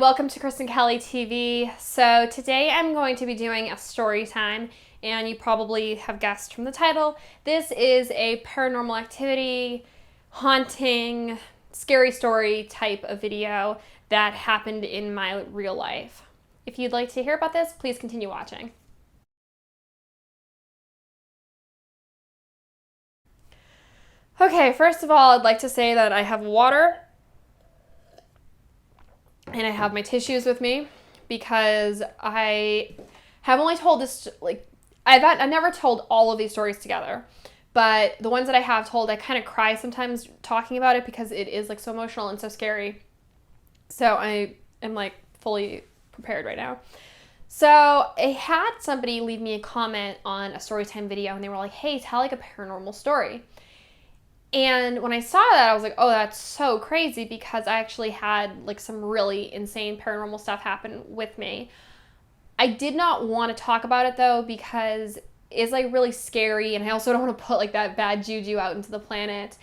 welcome to KristenKellyTV. So today I'm going to be doing a story time, and you probably have guessed from the title, this is a paranormal activity, haunting, scary story type of video that happened in my real life. If you'd like to hear about this, please continue watching. Okay, first of all, I'd like to say that I have water and I have my tissues with me because I have only told this, I've never told all of these stories together, but the ones that I have told, I kind of cry sometimes talking about it because it is so emotional and so scary. So I am fully prepared right now. So I had somebody leave me a comment on a Storytime video and they were like, hey, tell a paranormal story. And when I saw that, I was like, oh, that's so crazy because I actually had some really insane paranormal stuff happen with me. I did not want to talk about it though because it's really scary, and I also don't want to put that bad juju out into the planet.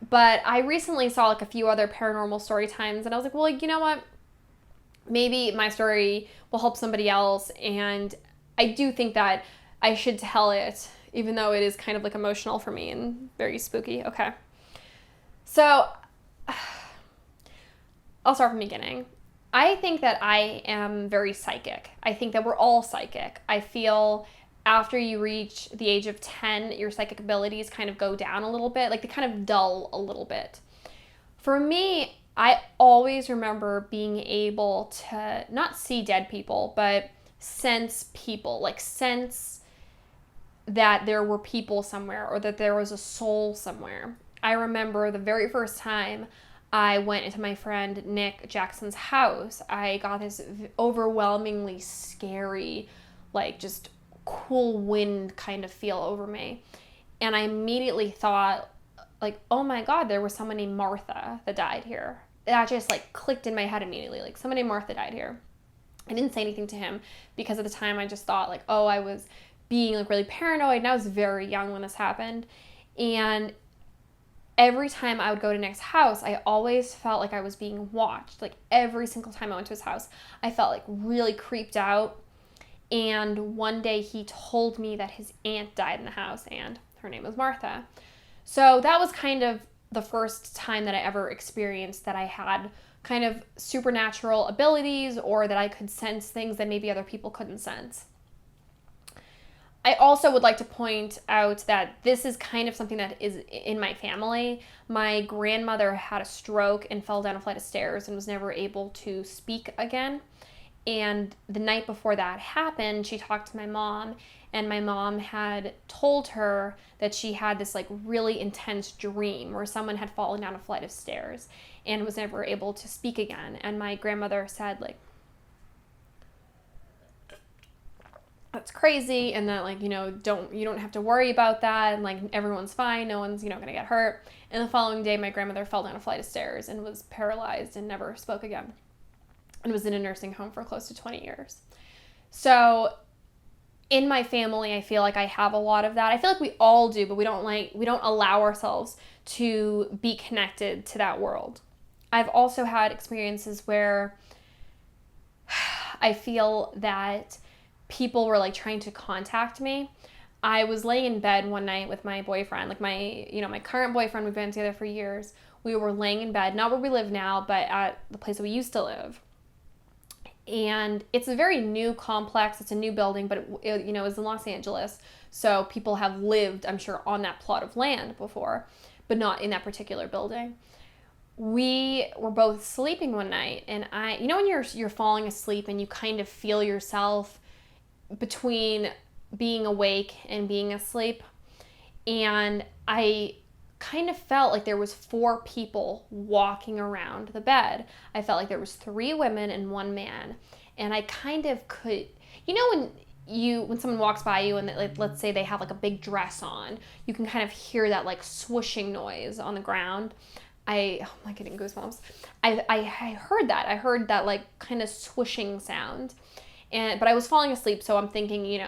But I recently saw a few other paranormal story times and I was like, well, you know what? Maybe my story will help somebody else, and I do think that I should tell it, even though it is kind of emotional for me and very spooky. Okay. So I'll start from the beginning. I think that I am very psychic. I think that we're all psychic. I feel after you reach the age of 10, your psychic abilities kind of go down a little bit, they kind of dull a little bit. For me, I always remember being able to not see dead people, but sense people, sense that there were people somewhere or that there was a soul somewhere. I remember the very first time I went into my friend Nick Jackson's house, I got this overwhelmingly scary, just cool wind kind of feel over me. And I immediately thought, oh my God, there was someone named Martha that died here. That just clicked in my head immediately. Someone named Martha died here. I didn't say anything to him because at the time I just thought oh, I was being really paranoid, and I was very young when this happened. And every time I would go to Nick's house, I always felt like I was being watched. Every single time I went to his house, I felt really creeped out. And one day he told me that his aunt died in the house and her name was Martha. So that was kind of the first time that I ever experienced that I had kind of supernatural abilities, or that I could sense things that maybe other people couldn't sense. I also would like to point out that this is kind of something that is in my family. My grandmother had a stroke and fell down a flight of stairs and was never able to speak again. And the night before that happened, she talked to my mom, and my mom had told her that she had this really intense dream where someone had fallen down a flight of stairs and was never able to speak again. And my grandmother said that's crazy, and that you don't have to worry about that, and everyone's fine, no one's gonna get hurt. And the following day, my grandmother fell down a flight of stairs and was paralyzed and never spoke again, and was in a nursing home for close to 20 years. So in my family, I feel I have a lot of that. I feel we all do, but we don't allow ourselves to be connected to that world. I've also had experiences where I feel that people were trying to contact me. I was laying in bed one night with my boyfriend, my current boyfriend. We've been together for years. We were laying in bed, not where we live now, but at the place that we used to live. And it's a very new complex. It's a new building, but it is in Los Angeles. So people have lived, I'm sure, on that plot of land before, but not in that particular building. We were both sleeping one night, and when you're falling asleep and you kind of feel yourself between being awake and being asleep, and I kind of felt there was 4 people walking around the bed. I felt there was 3 women and 1 man, and I kind of could, when someone walks by you and let's say they have a big dress on, you can kind of hear that swooshing noise on the ground. I'm getting goosebumps. I heard that. I heard that kind of swooshing sound. But I was falling asleep, so I'm thinking,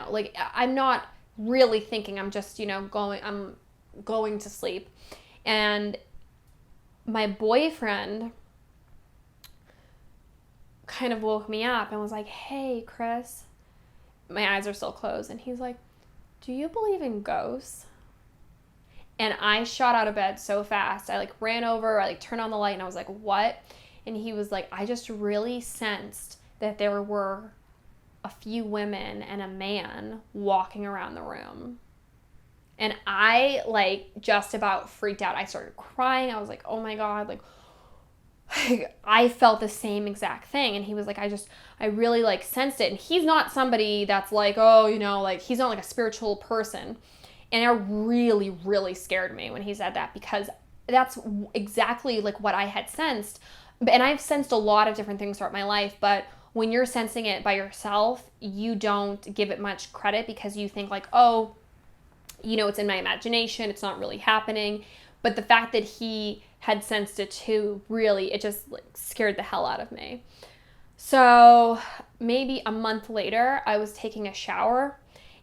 I'm not really thinking, I'm just, I'm going to sleep. And my boyfriend kind of woke me up and was like, hey, Chris. My eyes are still closed. And he's like, do you believe in ghosts? And I shot out of bed so fast. I like ran over, I like turned on the light, and I was like, what? And he was like, I just really sensed that there were a few women and a man walking around the room. And I like just about freaked out. I started crying. I was like, oh my God, like I felt the same exact thing. And he was like, I really like sensed it. And he's not somebody that's like, oh, you know, like he's not like a spiritual person. And it really, really scared me when he said that, because that's exactly like what I had sensed. And I've sensed a lot of different things throughout my life, but when you're sensing it by yourself, you don't give it much credit because you think like, oh, you know, it's in my imagination, it's not really happening. But the fact that he had sensed it too, really, it just like scared the hell out of me. So maybe a month later, I was taking a shower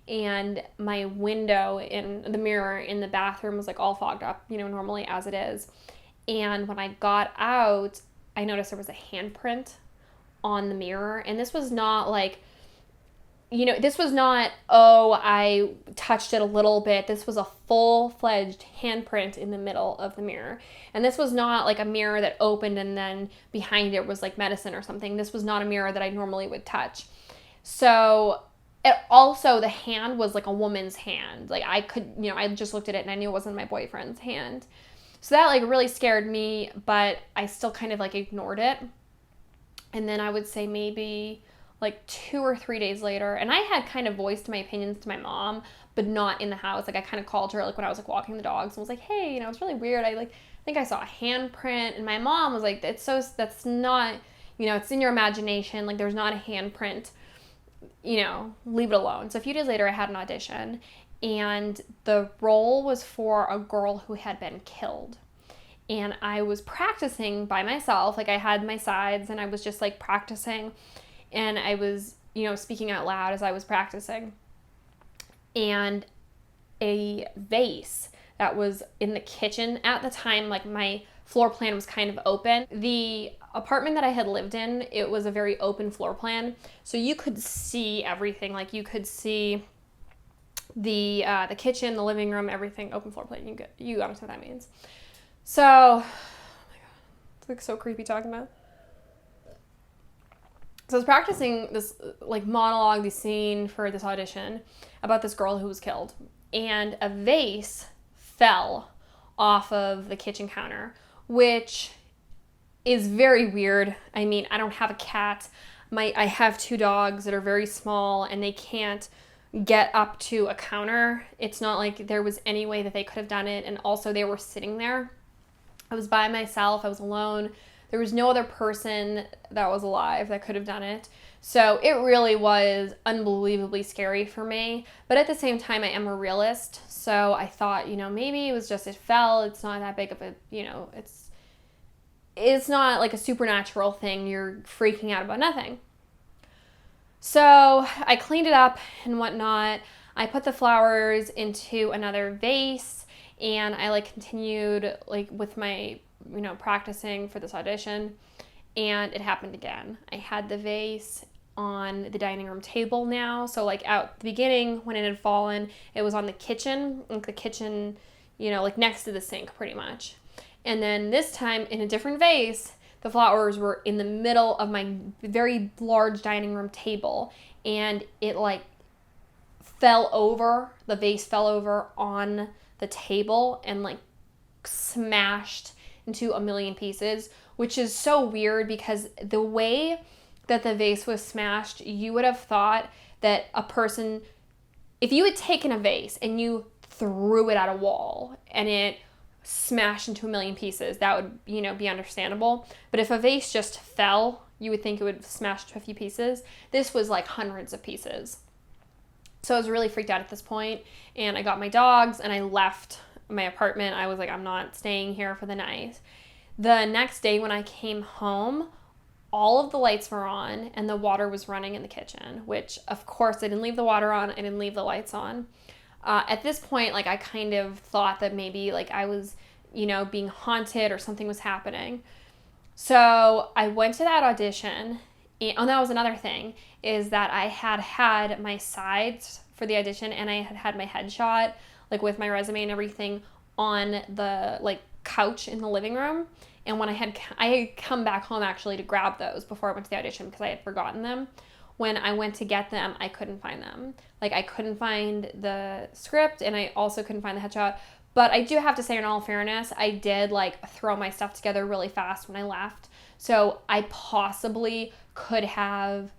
and my window in the mirror in the bathroom was like all fogged up, you know, normally as it is. And when I got out, I noticed there was a handprint on the mirror. And this was not like, you know, this was not, oh, I touched it a little bit. This was a full-fledged handprint in the middle of the mirror. And this was not like a mirror that opened and then behind it was like medicine or something. This was not a mirror that I normally would touch. So it also, the hand was like a woman's hand. Like I could, you know, I just looked at it and I knew it wasn't my boyfriend's hand. So that like really scared me, but I still kind of like ignored it. And then I would say maybe like 2 or 3 days later, and I had kind of voiced my opinions to my mom, but not in the house. Like I kind of called her like when I was like walking the dogs and was like, hey, you know, it's really weird. I think I saw a handprint, and my mom was like, that's not, you know, it's in your imagination. Like there's not a handprint, you know, leave it alone. So a few days later I had an audition, and the role was for a girl who had been killed. And I was practicing by myself. Like I had my sides and I was just like practicing. And I was, you know, speaking out loud as I was practicing. And a vase that was in the kitchen at the time, like my floor plan was kind of open. The apartment that I had lived in, it was a very open floor plan. So you could see everything. Like you could see the kitchen, the living room, everything, open floor plan. You understand what that means. So, oh my God, it's like so creepy talking about. So I was practicing this like monologue, the scene for this audition about this girl who was killed, and a vase fell off of the kitchen counter, which is very weird. I mean, I don't have a cat. I have 2 dogs that are very small and they can't get up to a counter. It's not like there was any way that they could have done it. And also they were sitting there. I was by myself. I was alone. There was no other person that was alive that could have done it. So it really was unbelievably scary for me. But at the same time, I am a realist. So I thought, you know, maybe it was just, it fell. It's not that big of a, you know, it's not like a supernatural thing. You're freaking out about nothing. So I cleaned it up and whatnot. I put the flowers into another vase and I like continued like with my, you know, practicing for this audition, and it happened again. I had the vase on the dining room table now. So like at the beginning when it had fallen, it was on the kitchen, like the kitchen, you know, like next to the sink pretty much. And then this time in a different vase, the flowers were in the middle of my very large dining room table, and it like fell over, the vase fell over on the table and like smashed into a million pieces, which is so weird because the way that the vase was smashed, you would have thought that a person, if you had taken a vase and you threw it at a wall and it smashed into a million pieces, that would, you know, be understandable. But if a vase just fell, you would think it would smash to a few pieces. This was like hundreds of pieces. So I was really freaked out at this point, and I got my dogs and I left my apartment. I was like, I'm not staying here for the night. The next day when I came home, all of the lights were on and the water was running in the kitchen, which of course I didn't leave the water on. I didn't leave the lights on. At this point, like I kind of thought that maybe like I was, you know, being haunted or something was happening. So I went to that audition And that was another thing, is that I had my sides for the audition, and I had my headshot, like with my resume and everything, on the like couch in the living room. And when I had come back home actually to grab those before I went to the audition because I had forgotten them. When I went to get them, I couldn't find them. Like, I couldn't find the script, and I also couldn't find the headshot. But I do have to say, in all fairness, I did like throw my stuff together really fast when I left. So I possibly could have,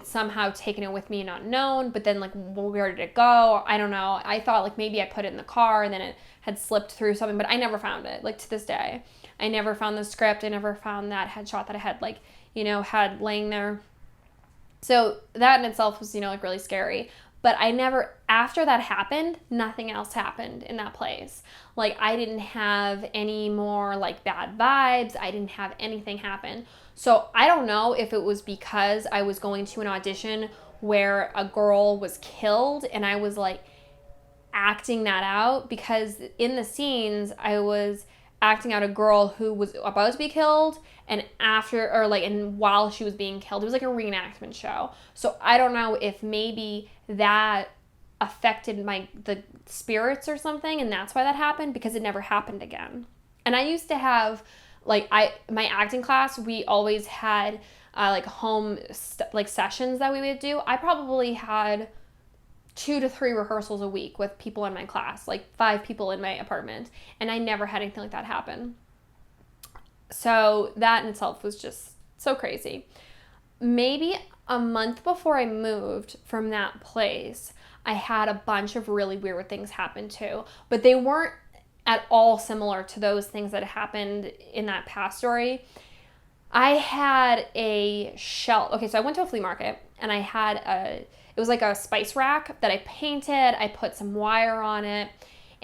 somehow taken it with me and not known, but then like, where did it go? I don't know. I thought like maybe I put it in the car and then it had slipped through something, but I never found it. Like, to this day, I never found the script. I never found that headshot that I had like, had laying there. So that in itself was, like really scary. But I never, after that happened, nothing else happened in that place. Like, I didn't have any more like bad vibes. I didn't have anything happen. So I don't know if it was because I was going to an audition where a girl was killed and I was like acting that out, because in the scenes I was acting out a girl who was about to be killed, and and while she was being killed, it was like a reenactment show. So I don't know if maybe that affected the spirits or something, and that's why that happened, because it never happened again. And I used to have my acting class, we always had like home sessions that we would do. I probably had 2 to 3 rehearsals a week with people in my class, like 5 people in my apartment, and I never had anything like that happen. So that in itself was just so crazy. Maybe a month before I moved from that place, I had a bunch of really weird things happen too, but they weren't at all similar to those things that happened in that past story. I had a shelf. Okay, so I went to a flea market and I had it was like a spice rack that I painted. I put some wire on it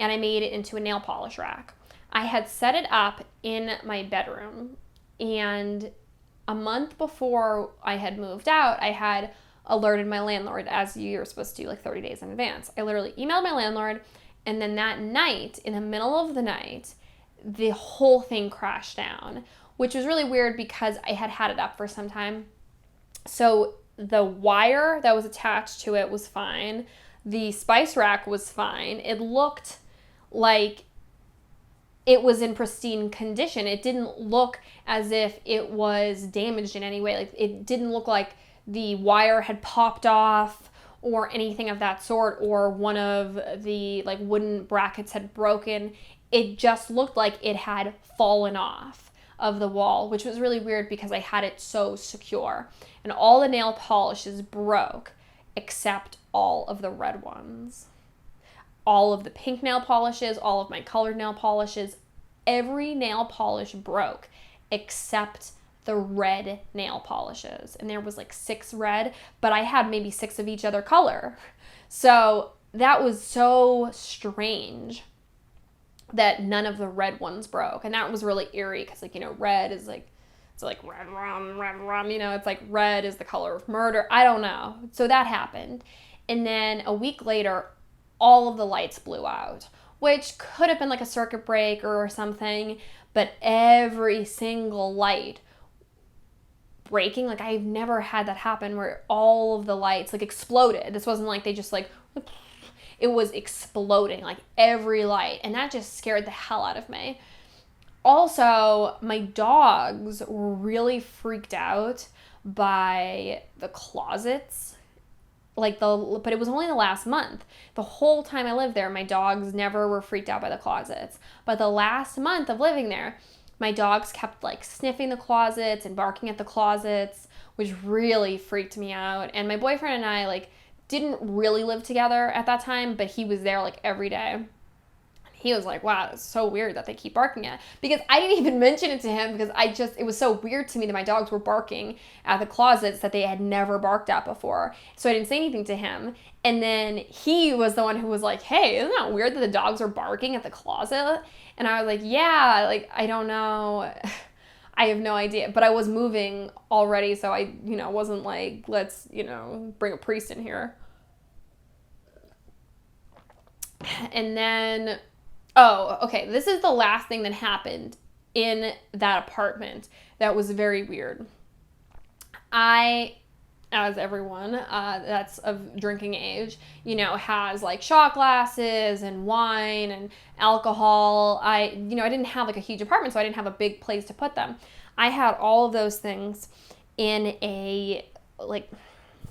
and I made it into a nail polish rack. I had set it up in my bedroom, and a month before I had moved out, I had alerted my landlord, as you're supposed to do like 30 days in advance. I literally emailed my landlord, and then that night, in the middle of the night, the whole thing crashed down, which was really weird because I had had it up for some time. So the wire that was attached to it was fine. The spice rack was fine. It looked like it was in pristine condition. It didn't look as if it was damaged in any way. Like, it didn't look like the wire had popped off or anything of that sort, or one of the like wooden brackets had broken. It just looked like it had fallen off of the wall, which was really weird because I had it so secure. And all the nail polishes broke except all of the red ones. All of the pink nail polishes, all of my colored nail polishes, every nail polish broke except the red nail polishes. And there was like 6 red, but I had maybe 6 of each other color. So that was so strange that none of the red ones broke. And that was really eerie because, like, red is like, it's like red rum, it's like red is the color of murder. I don't know. So that happened. And then a week later, all of the lights blew out, which could have been like a circuit breaker or something, but every single light breaking. Like, I've never had that happen where all of the lights like exploded. This wasn't like they just like, it was exploding, like every light. And that just scared the hell out of me. Also, my dogs were really freaked out by the closets. But it was only the last month. The whole time I lived there, my dogs never were freaked out by the closets. But the last month of living there, my dogs kept like sniffing the closets and barking at the closets, which really freaked me out. And my boyfriend and I like didn't really live together at that time, but he was there like every day. He was like, wow, it's so weird that they keep barking at. Because I didn't even mention it to him because it was so weird to me that my dogs were barking at the closets that they had never barked at before. So I didn't say anything to him. And then he was the one who was like, hey, isn't that weird that the dogs are barking at the closet? And I was like, yeah, like, I don't know. I have no idea. But I was moving already, so I, wasn't like, let's, bring a priest in here. And then... oh, okay. This is the last thing that happened in that apartment that was very weird. I, as everyone that's of drinking age, you know, has like shot glasses and wine and alcohol. I didn't have like a huge apartment, so I didn't have a big place to put them. I had all of those things in a, like,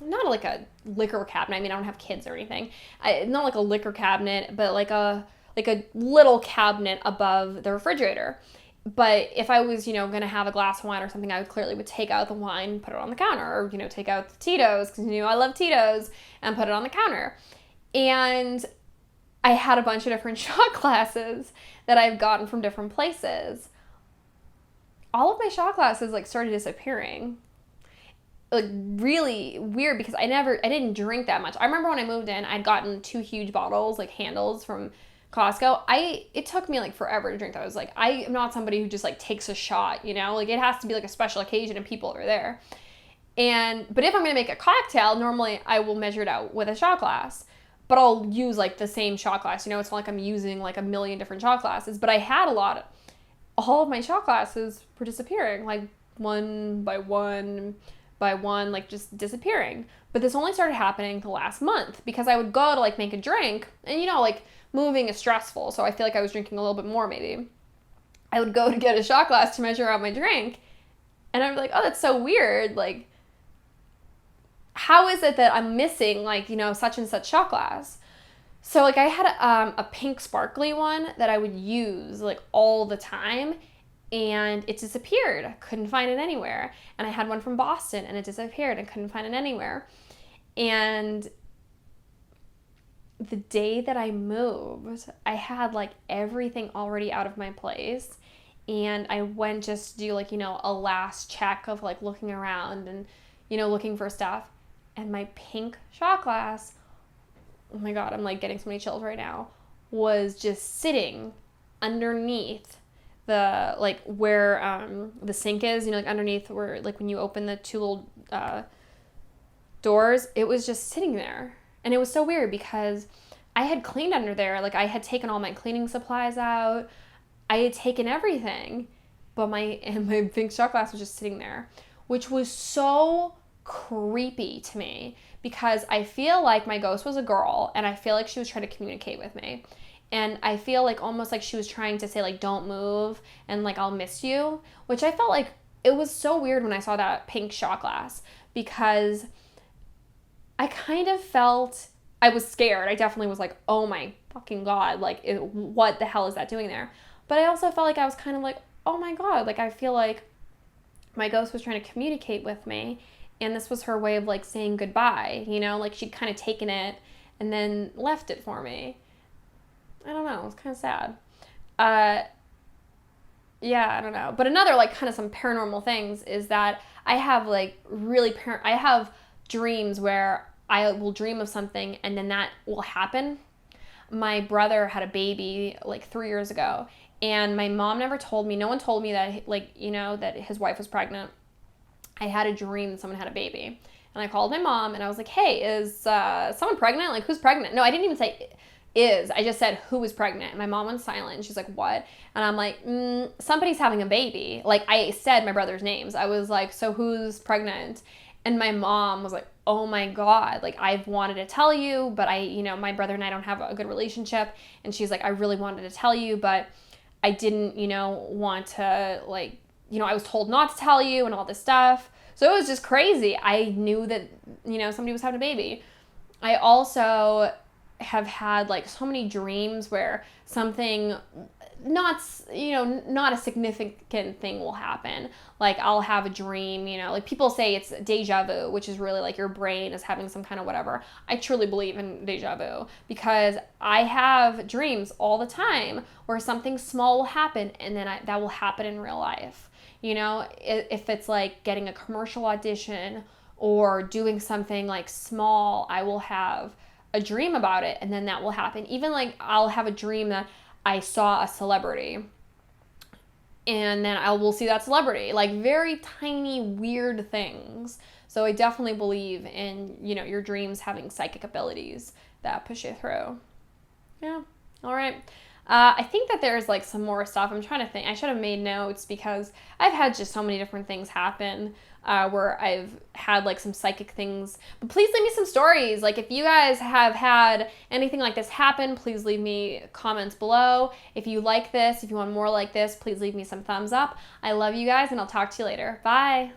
not like a liquor cabinet. I mean, I don't have kids or anything. Not like a liquor cabinet, but like a little cabinet above the refrigerator. But if I was, going to have a glass of wine or something, I would take out the wine, put it on the counter, or, take out the Tito's, because I love Tito's, and put it on the counter. And I had a bunch of different shot glasses that I've gotten from different places. All of my shot glasses, like, started disappearing. Like, really weird, because I didn't drink that much. I remember when I moved in, I'd gotten 2 huge bottles, like handles from Costco. It took me like forever to drink that. I was like, I am not somebody who just like takes a shot, like it has to be like a special occasion and people are there. But if I'm going to make a cocktail, normally I will measure it out with a shot glass, but I'll use like the same shot glass. It's not like I'm using like a million different shot glasses, but I had all of my shot glasses were disappearing, like one by one, like just disappearing. But this only started happening the last month, because I would go to like make a drink, and like moving is stressful, so I feel like I was drinking a little bit more maybe. I would go to get a shot glass to measure out my drink, and I'd be like, oh, that's so weird. Like, how is it that I'm missing like, such and such shot glass? So like I had a pink sparkly one that I would use like all the time, and it disappeared. I couldn't find it anywhere. And I had one from Boston, and it disappeared. I couldn't find it anywhere. And the day that I moved, I had like everything already out of my place. And I went just to do like, a last check of like looking around and, looking for stuff. And my pink shot glass, oh my God, I'm like getting so many chills right now, was just sitting underneath the, like where the sink is, like underneath where, like when you open the 2 little doors, it was just sitting there. And it was so weird, because I had cleaned under there. Like I had taken all my cleaning supplies out. I had taken everything, but my pink shot glass was just sitting there, which was so creepy to me, because I feel like my ghost was a girl, and I feel like she was trying to communicate with me. And I feel like almost like she was trying to say like, don't move, and like, I'll miss you, which I felt like it was so weird when I saw that pink shot glass, because I kind of felt, I was scared. I definitely was like, oh my fucking God, like what the hell is that doing there? But I also felt like I was kind of like, oh my God, like I feel like my ghost was trying to communicate with me, and this was her way of like saying goodbye, like she'd kind of taken it and then left it for me. I don't know, it's kind of sad. Yeah, I don't know. But another like kind of some paranormal things is that I have like I have dreams where I will dream of something and then that will happen. My brother had a baby like 3 years ago, and my mom never told me, no one told me that that his wife was pregnant. I had a dream that someone had a baby, and I called my mom and I was like, hey, is someone pregnant? Like, who's pregnant? No, I didn't even say is. I just said, who is pregnant? And my mom went silent. She's like, what? And I'm like, somebody's having a baby. Like, I said my brother's names. I was like, so who's pregnant? And my mom was like, oh my God, like I've wanted to tell you, but my brother and I don't have a good relationship. And she's like, I really wanted to tell you, but I didn't, want to like, I was told not to tell you and all this stuff. So it was just crazy. I knew that, somebody was having a baby. I also have had like so many dreams where something not a significant thing will happen. Like I'll have a dream, like people say it's deja vu, which is really like your brain is having some kind of whatever. I truly believe in deja vu, because I have dreams all the time where something small will happen, and then that will happen in real life. If it's like getting a commercial audition or doing something like small, I will have a dream about it, and then that will happen. Even like I'll have a dream that I saw a celebrity, and then I will see that celebrity, like very tiny, weird things. So I definitely believe in, your dreams having psychic abilities that push you through. Yeah. All right. I think that there's like some more stuff. I'm trying to think. I should have made notes because I've had just so many different things happen where I've had like some psychic things. But please leave me some stories. Like if you guys have had anything like this happen, please leave me comments below. If you like this, if you want more like this, please leave me some thumbs up. I love you guys and I'll talk to you later. Bye.